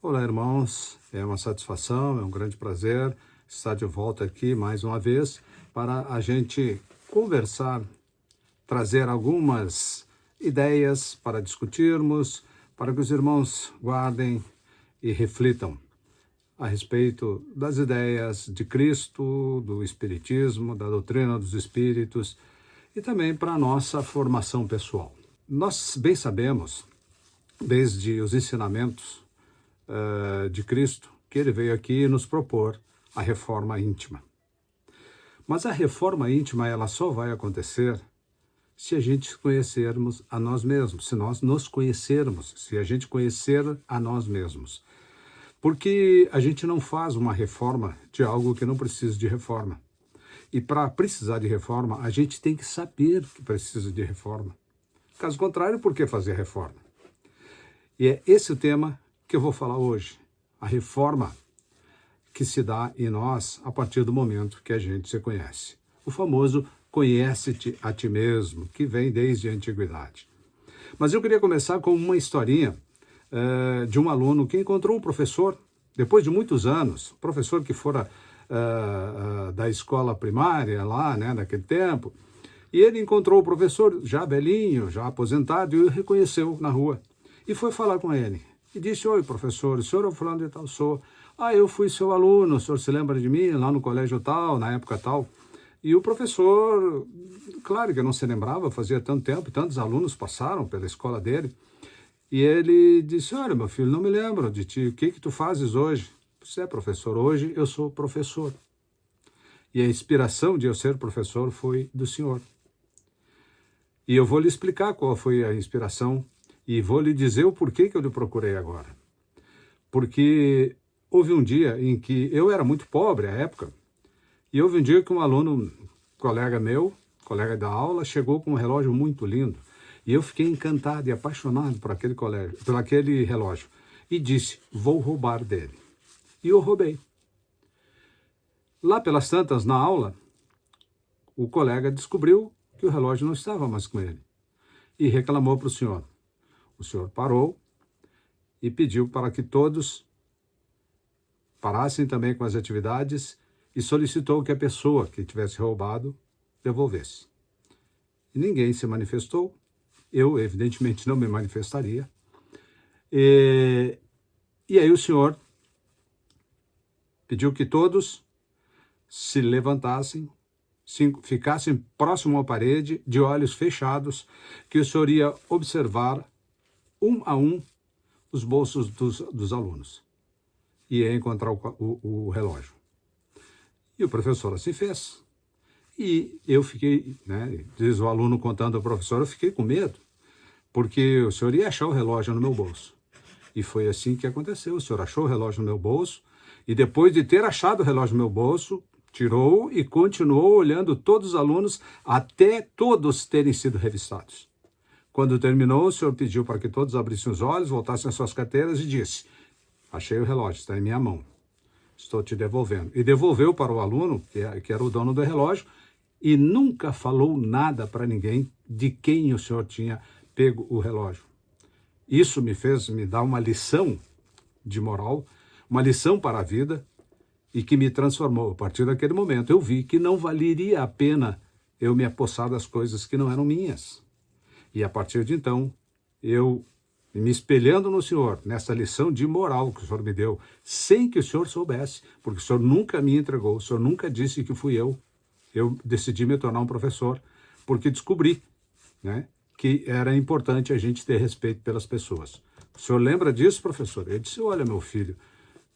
Olá, irmãos. É uma satisfação, é um grande prazer estar de volta aqui mais uma vez para a gente conversar, trazer algumas ideias para discutirmos, para que os irmãos guardem e reflitam a respeito das ideias de Cristo, do Espiritismo, da doutrina dos Espíritos e também para a nossa formação pessoal. Nós bem sabemos, desde os ensinamentos de Cristo, que ele veio aqui nos propor a reforma íntima. Mas a reforma íntima ela só vai acontecer se a gente conhecermos a nós mesmos, se nós nos conhecermos, se a gente conhecer a nós mesmos. Porque a gente não faz uma reforma de algo que não precisa de reforma. E para precisar de reforma, a gente tem que saber que precisa de reforma. Caso contrário, por que fazer reforma? E é esse o tema que eu vou falar hoje. A reforma que se dá em nós a partir do momento que a gente se conhece. O famoso conhece-te a ti mesmo, que vem desde a antiguidade. Mas eu queria começar com uma historinha de um aluno que encontrou um professor, depois de muitos anos, professor que fora da escola primária lá, né, naquele tempo, e ele encontrou o professor já velhinho, já aposentado, e o reconheceu na rua. E foi falar com ele. E disse: oi, professor, o senhor é o fulano de tal? Sou. Eu fui seu aluno, o senhor se lembra de mim, lá no colégio tal, na época tal? E o professor, claro que não se lembrava, fazia tanto tempo, tantos alunos passaram pela escola dele. E ele disse: olha, meu filho, não me lembro de ti, o que tu fazes hoje? Você é professor, hoje eu sou professor. E a inspiração de eu ser professor foi do senhor. E eu vou lhe explicar qual foi a inspiração e vou lhe dizer o porquê que eu lhe procurei agora. Porque houve um dia em que eu era muito pobre à época, e houve um dia que um aluno, colega meu, colega da aula, chegou com um relógio muito lindo. E eu fiquei encantado e apaixonado por aquele relógio. E disse: vou roubar dele. E eu roubei. Lá pelas tantas, na aula, o colega descobriu que o relógio não estava mais com ele. E reclamou para o senhor. O senhor parou e pediu para que todos parassem também com as atividades e solicitou que a pessoa que tivesse roubado devolvesse. E ninguém se manifestou. Eu, evidentemente, não me manifestaria. E aí o senhor pediu que todos se levantassem, ficassem próximo à parede, de olhos fechados, que o senhor ia observar um a um os bolsos dos alunos. E ia encontrar o relógio. E o professor assim fez. E eu fiquei, né, diz o aluno contando ao professor, eu fiquei com medo, porque o senhor ia achar o relógio no meu bolso. E foi assim que aconteceu. O senhor achou o relógio no meu bolso, e depois de ter achado o relógio no meu bolso, tirou e continuou olhando todos os alunos até todos terem sido revistados. Quando terminou, o senhor pediu para que todos abrissem os olhos, voltassem às suas carteiras e disse: achei o relógio, está em minha mão, estou te devolvendo. E devolveu para o aluno, que era o dono do relógio, e nunca falou nada para ninguém de quem o senhor tinha pego o relógio. Isso me fez me dar uma lição de moral, uma lição para a vida, e que me transformou. A partir daquele momento eu vi que não valeria a pena eu me apossar das coisas que não eram minhas. E a partir de então, eu, me espelhando no senhor, nessa lição de moral que o senhor me deu, sem que o senhor soubesse, porque o senhor nunca me entregou, o senhor nunca disse que fui eu decidi me tornar um professor, porque descobri, né, que era importante a gente ter respeito pelas pessoas. O senhor lembra disso, professor? Eu disse: olha, meu filho,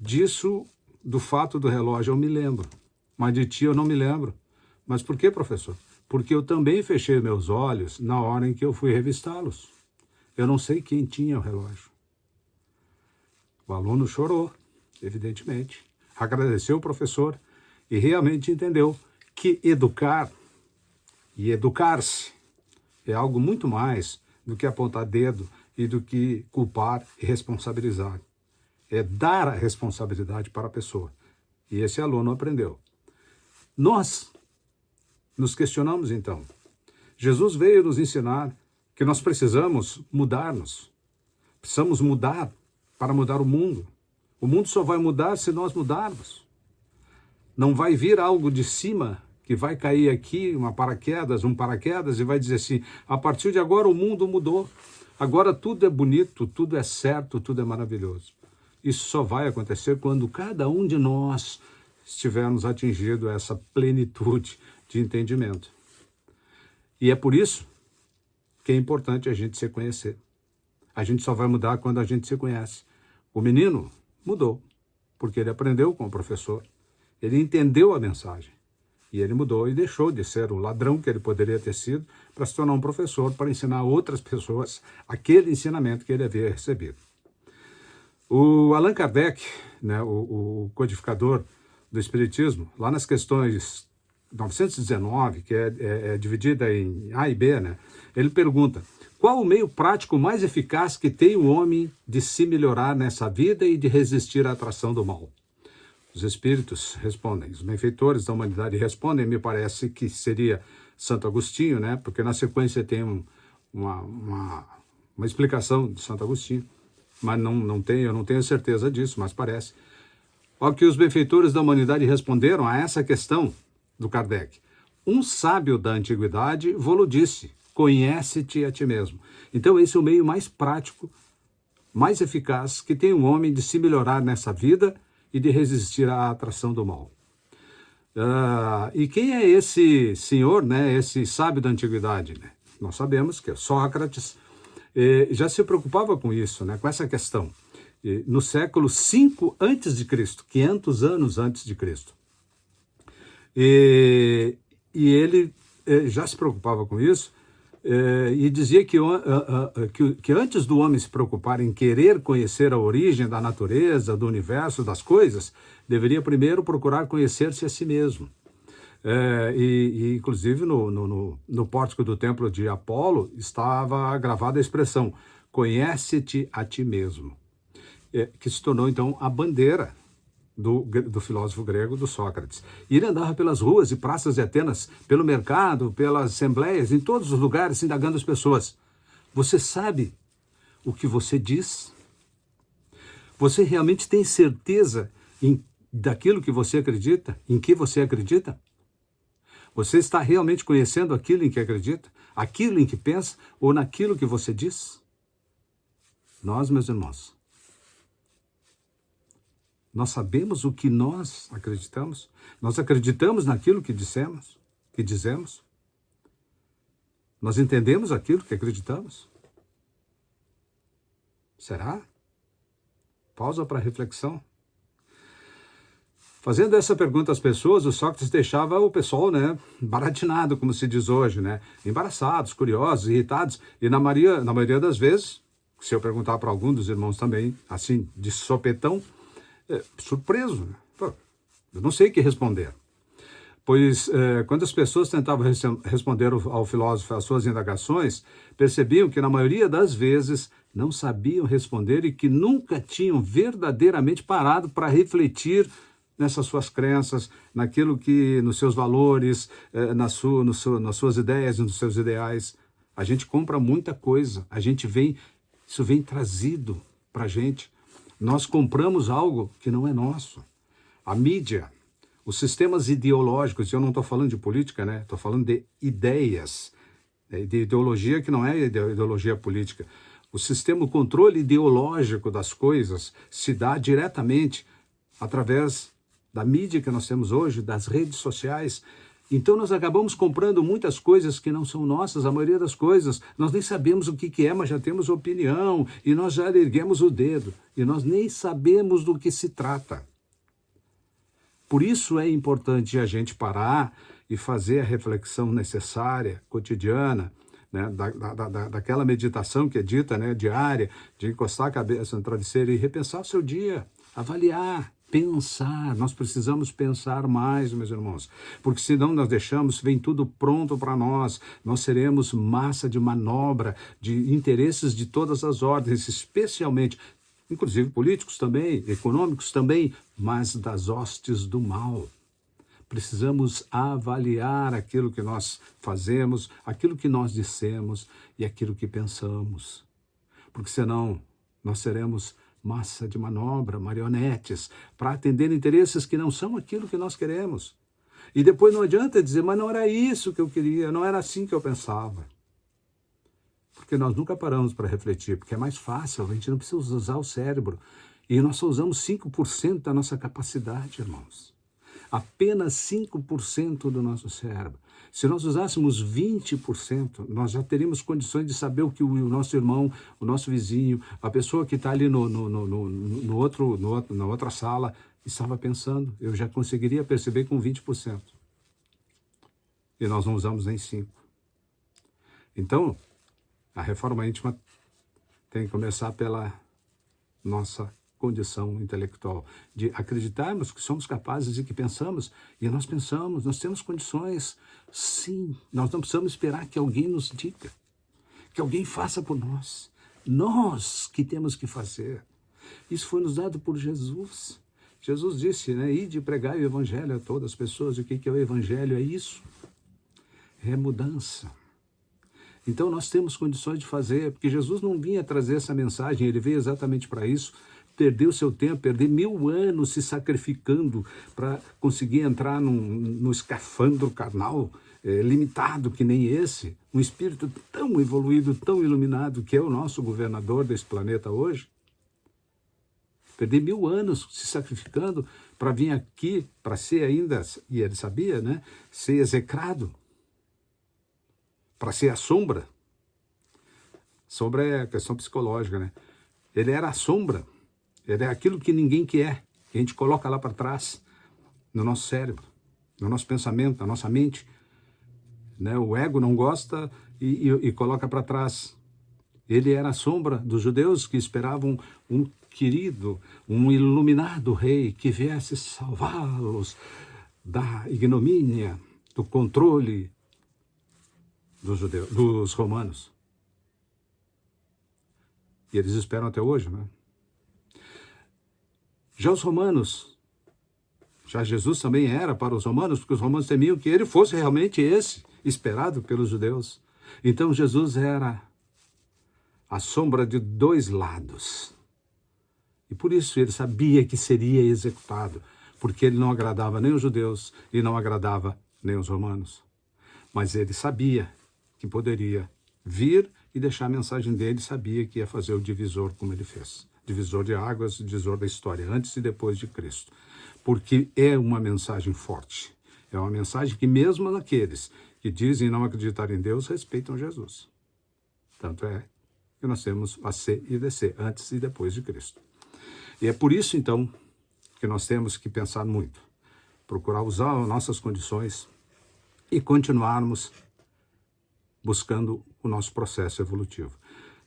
disso, do fato do relógio eu me lembro, mas de ti eu não me lembro. Mas por que, professor? Porque eu também fechei meus olhos na hora em que eu fui revistá-los. Eu não sei quem tinha o relógio. O aluno chorou, evidentemente, agradeceu o professor e realmente entendeu que educar e educar-se é algo muito mais do que apontar dedo e do que culpar e responsabilizar. É dar a responsabilidade para a pessoa. E esse aluno aprendeu. Nós nos questionamos então. Jesus veio nos ensinar que nós precisamos mudar-nos. Precisamos mudar para mudar o mundo. O mundo só vai mudar se nós mudarmos. Não vai vir algo de cima que vai cair aqui, um paraquedas, e vai dizer assim, a partir de agora o mundo mudou. Agora tudo é bonito, tudo é certo, tudo é maravilhoso. Isso só vai acontecer quando cada um de nós estivermos atingido essa plenitude de entendimento. E é por isso que é importante a gente se conhecer. A gente só vai mudar quando a gente se conhece. O menino mudou, porque ele aprendeu com o professor. Ele entendeu a mensagem. E ele mudou e deixou de ser o ladrão que ele poderia ter sido para se tornar um professor, para ensinar outras pessoas aquele ensinamento que ele havia recebido. O Allan Kardec, né, o codificador do Espiritismo, lá nas questões 919, que é dividida em A e B, né, ele pergunta, qual o meio prático mais eficaz que tem o homem de se melhorar nessa vida e de resistir à atração do mal? Os espíritos respondem, os benfeitores da humanidade respondem, me parece que seria Santo Agostinho, né? Porque na sequência tem uma explicação de Santo Agostinho, mas eu não tenho certeza disso, mas parece. Ao que os benfeitores da humanidade responderam a essa questão do Kardec. Um sábio da antiguidade vô-lo disse, conhece-te a ti mesmo. Então esse é o meio mais prático, mais eficaz que tem um homem de se melhorar nessa vida e de resistir à atração do mal. E quem é esse senhor, né, esse sábio da antiguidade? Né? Nós sabemos que Sócrates já se preocupava com isso, né, com essa questão. No século V a.C., 500 anos antes de Cristo. E ele já se preocupava com isso e dizia que antes do homem se preocupar em querer conhecer a origem da natureza, do universo, das coisas, deveria primeiro procurar conhecer-se a si mesmo. Inclusive, no pórtico do templo de Apolo, estava gravada a expressão, conhece-te a ti mesmo, que se tornou, então, a bandeira do filósofo grego, do Sócrates. E ele andava pelas ruas e praças de Atenas, pelo mercado, pelas assembleias, em todos os lugares, indagando as pessoas. Você sabe o que você diz? Você realmente tem certeza daquilo que você acredita? Em que você acredita? Você está realmente conhecendo aquilo em que acredita? Aquilo em que pensa? Ou naquilo que você diz? Nós, meus irmãos, nós sabemos o que nós acreditamos? Nós acreditamos naquilo que dizemos? Nós entendemos aquilo que acreditamos? Será? Pausa para reflexão. Fazendo essa pergunta às pessoas, o Sócrates deixava o pessoal, né, baratinado, como se diz hoje, né, embaraçados, curiosos, irritados, e na maioria das vezes, se eu perguntar para algum dos irmãos também, assim, de sopetão, surpreso, né? Pô, eu não sei o que responder. Pois, quando as pessoas tentavam responder ao filósofo às suas indagações, percebiam que, na maioria das vezes, não sabiam responder e que nunca tinham verdadeiramente parado para refletir nessas suas crenças, naquilo que, nos seus valores, nas suas ideias e nos seus ideais. A gente compra muita coisa, isso vem trazido para a gente. Nós compramos algo que não é nosso. A mídia, os sistemas ideológicos, eu não estou falando de política, né? Estou falando de ideias, de ideologia que não é ideologia política. O controle ideológico das coisas se dá diretamente através da mídia que nós temos hoje, das redes sociais. Então nós acabamos comprando muitas coisas que não são nossas, a maioria das coisas. Nós nem sabemos o que é, mas já temos opinião, e nós já erguemos o dedo, e nós nem sabemos do que se trata. Por isso é importante a gente parar e fazer a reflexão necessária, cotidiana, né, daquela meditação que é dita, né, diária, de encostar a cabeça no travesseiro e repensar o seu dia, avaliar, pensar. Nós precisamos pensar mais, meus irmãos, porque senão nós vem tudo pronto para nós. Nós seremos massa de manobra, de interesses de todas as ordens, especialmente, inclusive políticos também, econômicos também, mas das hostes do mal. Precisamos avaliar aquilo que nós fazemos, aquilo que nós dissemos e aquilo que pensamos, porque senão nós seremos massa de manobra, marionetes, para atender interesses que não são aquilo que nós queremos. E depois não adianta dizer, mas não era isso que eu queria, não era assim que eu pensava. Porque nós nunca paramos para refletir, porque é mais fácil, a gente não precisa usar o cérebro. E nós só usamos 5% da nossa capacidade, irmãos. Apenas 5% do nosso cérebro. Se nós usássemos 20%, nós já teríamos condições de saber o que o nosso irmão, o nosso vizinho, a pessoa que está ali na outra sala estava pensando. Eu já conseguiria perceber com 20%. E nós não usamos nem 5%. Então, a reforma íntima tem que começar pela nossa condição intelectual, de acreditarmos que somos capazes e que pensamos, e nós pensamos, nós temos condições, sim, nós não precisamos esperar que alguém nos diga, que alguém faça por nós que temos que fazer. Isso foi nos dado por Jesus. Jesus disse, né, ide pregar o evangelho a todas as pessoas. E o que é o evangelho? É isso, é mudança. Então nós temos condições de fazer, porque Jesus não vinha trazer essa mensagem, ele veio exatamente para isso, perder o seu tempo, perder 1000 anos se sacrificando para conseguir entrar no escafandro carnal limitado que nem esse, um espírito tão evoluído, tão iluminado, que é o nosso governador desse planeta hoje. Perder 1000 anos se sacrificando para vir aqui, para ser ainda, e ele sabia, né, ser execrado, para ser a sombra. Sombra é questão psicológica, né? Ele era a sombra. Ele é aquilo que ninguém quer, que a gente coloca lá para trás, no nosso cérebro, no nosso pensamento, na nossa mente. Né? O ego não gosta e coloca para trás. Ele era a sombra dos judeus que esperavam um querido, um iluminado rei que viesse salvá-los da ignomínia, do controle dos romanos. E eles esperam até hoje, né? Já os romanos, já Jesus também era para os romanos, porque os romanos temiam que ele fosse realmente esse, esperado pelos judeus. Então Jesus era a sombra de 2 lados. E por isso ele sabia que seria executado, porque ele não agradava nem os judeus e não agradava nem os romanos. Mas ele sabia que poderia vir e deixar a mensagem dele, sabia que ia fazer o divisor como ele fez. Divisor de águas, divisor da história, antes e depois de Cristo. Porque é uma mensagem forte. É uma mensagem que mesmo aqueles que dizem não acreditar em Deus, respeitam Jesus. Tanto é que nós temos a C e DC, antes e depois de Cristo. E é por isso, então, que nós temos que pensar muito. Procurar usar as nossas condições e continuarmos buscando o nosso processo evolutivo.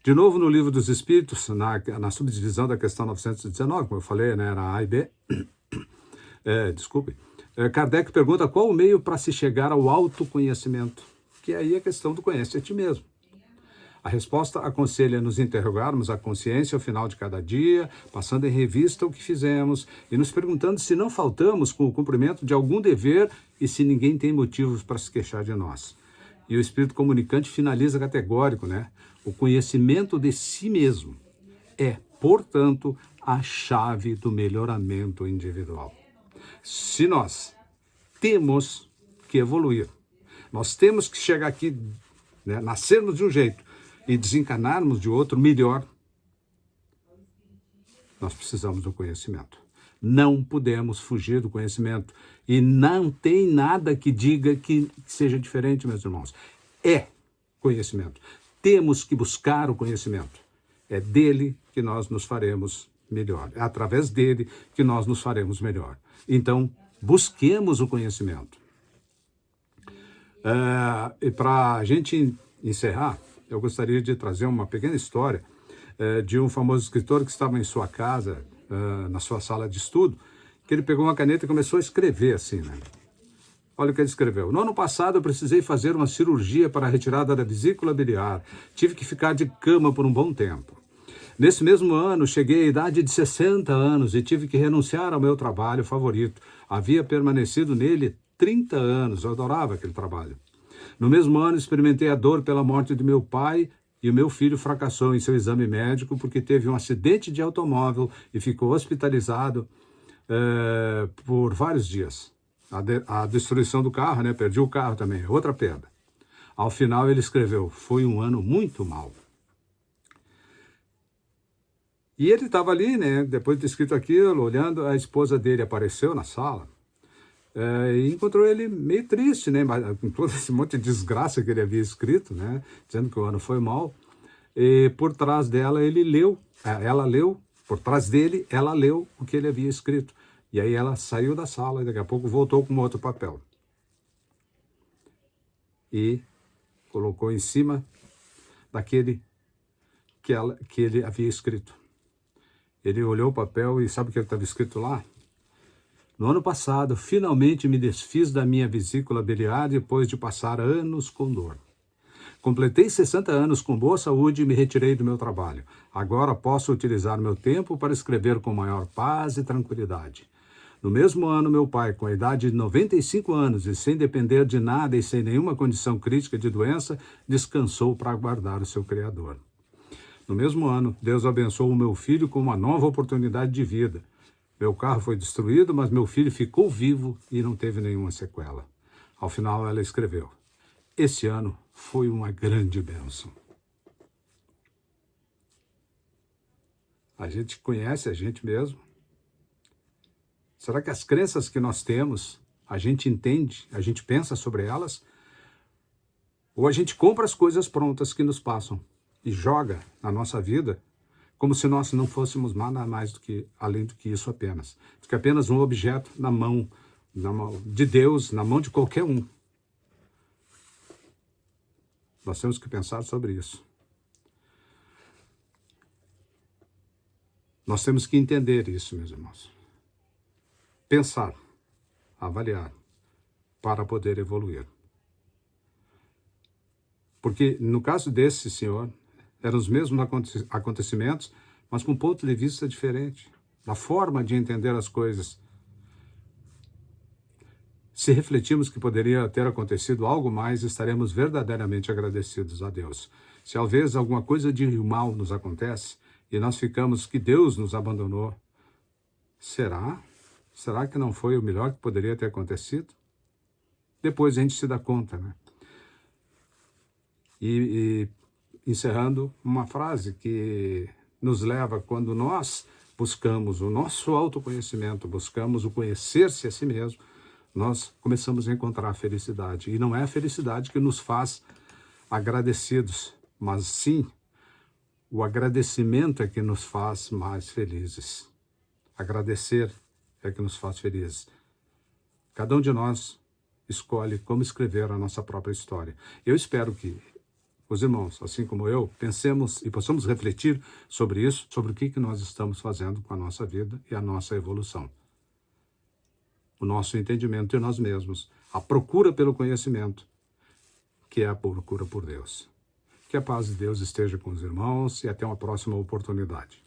De novo, no Livro dos Espíritos, na subdivisão da questão 919, como eu falei, né, era A e B, Kardec pergunta qual o meio para se chegar ao autoconhecimento, que aí é a questão do conhece a ti mesmo. A resposta aconselha nos interrogarmos a consciência ao final de cada dia, passando em revista o que fizemos e nos perguntando se não faltamos com o cumprimento de algum dever e se ninguém tem motivos para se queixar de nós. E o Espírito Comunicante finaliza categórico, né? O conhecimento de si mesmo é, portanto, a chave do melhoramento individual. Se nós temos que evoluir, nós temos que chegar aqui, né, nascermos de um jeito e desencarnarmos de outro melhor, nós precisamos do conhecimento. Não podemos fugir do conhecimento. E não tem nada que diga que seja diferente, meus irmãos. É conhecimento. Temos que buscar o conhecimento. É dele que nós nos faremos melhor. É através dele que nós nos faremos melhor. Então, busquemos o conhecimento. E para a gente encerrar, eu gostaria de trazer uma pequena história de um famoso escritor que estava em sua casa, na sua sala de estudo, que ele pegou uma caneta e começou a escrever assim, né? Olha o que ele escreveu. No ano passado eu precisei fazer uma cirurgia para a retirada da vesícula biliar. Tive que ficar de cama por um bom tempo. Nesse mesmo ano, cheguei à idade de 60 anos e tive que renunciar ao meu trabalho favorito. Havia permanecido nele 30 anos, eu adorava aquele trabalho. No mesmo ano, experimentei a dor pela morte de meu pai E o meu filho fracassou em seu exame médico porque teve um acidente de automóvel e ficou hospitalizado por vários dias. A destruição do carro, né? Perdi o carro também, outra perda. Ao final ele escreveu, foi um ano muito mau. E ele estava ali, né? Depois de ter escrito aquilo, olhando, a esposa dele apareceu na sala e encontrou ele meio triste, né? Com todo esse monte de desgraça que ele havia escrito, né? Dizendo que o ano foi mau. E por trás dela ela leu, por trás dele, ela leu o que ele havia escrito. E aí ela saiu da sala e daqui a pouco voltou com outro papel. E colocou em cima daquele que ele havia escrito. Ele olhou o papel e sabe o que estava escrito lá? No ano passado, finalmente me desfiz da minha vesícula biliar depois de passar anos com dor. Completei 60 anos com boa saúde e me retirei do meu trabalho. Agora posso utilizar meu tempo para escrever com maior paz e tranquilidade. No mesmo ano, meu pai, com a idade de 95 anos e sem depender de nada e sem nenhuma condição crítica de doença, descansou para aguardar o seu Criador. No mesmo ano, Deus abençoou o meu filho com uma nova oportunidade de vida. Meu carro foi destruído, mas meu filho ficou vivo e não teve nenhuma sequela. Ao final, ela escreveu, esse ano foi uma grande bênção. A gente conhece a gente mesmo? Será que as crenças que nós temos, a gente entende, a gente pensa sobre elas? Ou a gente compra as coisas prontas que nos passam e joga na nossa vida como se nós não fôssemos nada mais além do que isso apenas. Do que apenas um objeto na mão de Deus, na mão de qualquer um. Nós temos que pensar sobre isso. Nós temos que entender isso, meus irmãos. Pensar, avaliar, para poder evoluir. Porque no caso desse senhor, eram os mesmos acontecimentos, mas com um ponto de vista diferente, da forma de entender as coisas. Se refletirmos que poderia ter acontecido algo mais, estaremos verdadeiramente agradecidos a Deus. Se às vezes alguma coisa de mal nos acontece e nós ficamos que Deus nos abandonou, será? Será que não foi o melhor que poderia ter acontecido? Depois a gente se dá conta, né? E encerrando, uma frase que nos leva, quando nós buscamos o nosso autoconhecimento, buscamos o conhecer-se a si mesmo, nós começamos a encontrar a felicidade. E não é a felicidade que nos faz agradecidos, mas sim o agradecimento é que nos faz mais felizes. Agradecer é que nos faz felizes. Cada um de nós escolhe como escrever a nossa própria história. Eu espero que os irmãos, assim como eu, pensemos e possamos refletir sobre isso, sobre o que nós estamos fazendo com a nossa vida e a nossa evolução. O nosso entendimento de nós mesmos, a procura pelo conhecimento, que é a procura por Deus. Que a paz de Deus esteja com os irmãos e até uma próxima oportunidade.